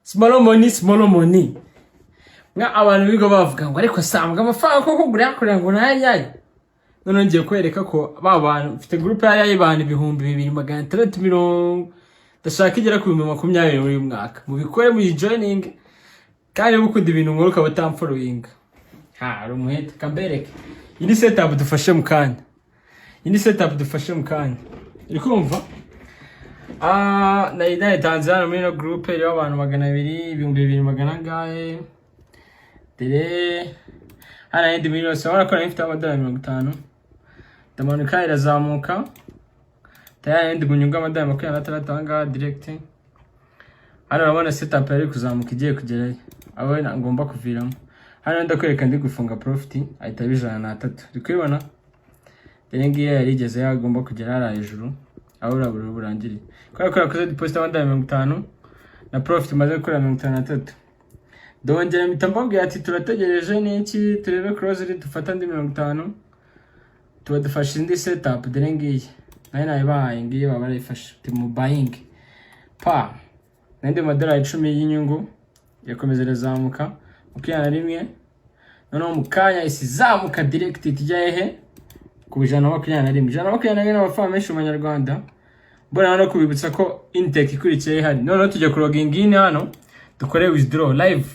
small money. Nga abantu bigo bavuga ngo ariko sambwa amafaranga ko kugura yakorera ngo nayaye. None ngiye kwereka ko ba bantu mfite group yayaye abantu 2670 ndashaka igera ku 2020 muri mwaka. Mu bikore mu joining kandi mukunda ibintu ngoruka batamfollowing. Ha rumwete kambereke. Ini setup dufashe mu kanya. Iri kumva? Na Tanzania muri no group yo abantu 200 ibihumbi ngahe. Tere hana ndi miliyoni sabara ko nifite amadolari 50. Ndamanuka irazamuka. Tayari ndi gunyunga amadolari 26 anga direct. Hano urabona setup yari kuzamuka igiye kugerayo. Aho ngomba kuviramo. Hano ndakwereka ndi gufunga profit ahita bijana 3. Rikubona? Dere ngiye yarigeze yagomba kugera ara hejuru. Aho urabura burangiri. Kwa koze deposit amadolari 50 na profit maze gukora 53. Dongera mitambabwiye ati turategereje n'iki turebe close dufata ndi 50 tuba dufashe indi setup dere ngiye nayo bahaye ngiye baba barayifashe mu buying pa nende madolari 10 y'inyungu yakomeza razamuka ukiyana rimwe noneho mukanya isizamuka direct tijya hehe ku 121 n'abafa menshi mu Nyarwanda mbona no kubibutsa ko intake ikurikiye hari noneho tujya ku login in hano dukore withdraw live.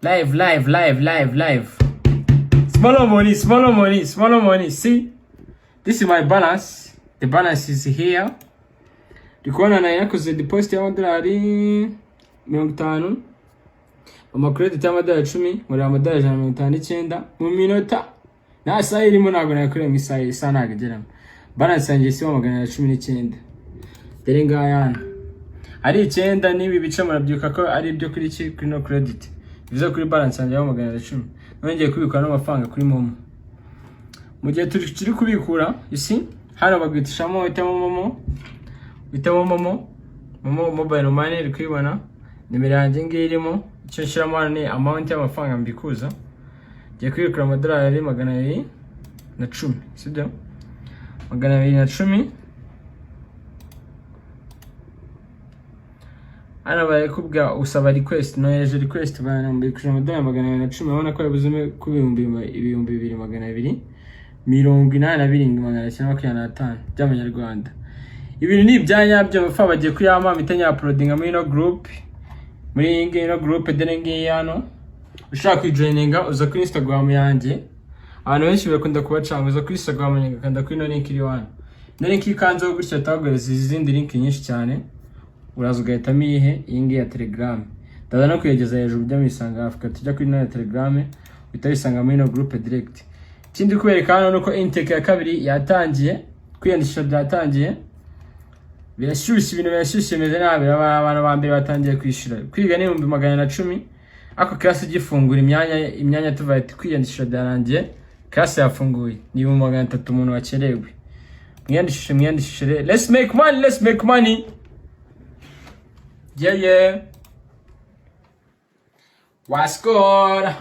Live. Small money. See, this is my balance. The balance is here. Dikuona na yakoze deposit y'amadolari 50. Ama credit y'amadolari 10, muri amadolari 159 mu minota. Na saa irimo nago nakore mu saa nagera. Balance yanjye si 119. Dere ngayana. Ari 9 nibi bice murabyuka ko ari ibyo kuri no credit. Bivuze kuri balance yanjye ya 110. Nongeye kubikora n'amafaranga kuri momo. Mu gihe turi kubikura, isi hano bagwitishamo momo mobile money rikubona. Nimero yanjye ngirimo icyo nshiramo ni amount y'amafaranga mbikuza. Giye kubikura amadolari 210, sibyo? 210. Ana baye kubwa usaba request no yeje request bana mbikuje amadolari 210 ubona ko yabuzume ku 2200 82,925 by'amanyarwanda. Ibintu ni ibyanyabyo bafa bagiye kuyama mitanya uploading muri no group dere ngiye hano ushaka kwijoininga uza kuri Instagram yanjye. Abantu benshi bakunda kubacanga uza kuri Instagram yanjye kanda kuri no link iri hano. No link ikanze gutya tagwereza izindi link nyinshi cyane. Uraza ugahitamo iyi ngiyi ya Telegram. Ndaza no kuyegeza hejuru by'amisanga Africa tujya kuri no Telegram utabisanga muri no group direct. Kindi kubereka hano nuko intake ya kabiri yatangiye kwiyandisha byatangiye. Birashyushye ibintu birashyushye meze nabi abantu ba mbere batangiye kwishira. Kwiga ni 110 ako class gifungura imyanya tuva ati kwiyandisha byarangiye class yafunguye ni 300 umuntu wakerewe. Mwiyandishishe let's make money. Yeah. What's good?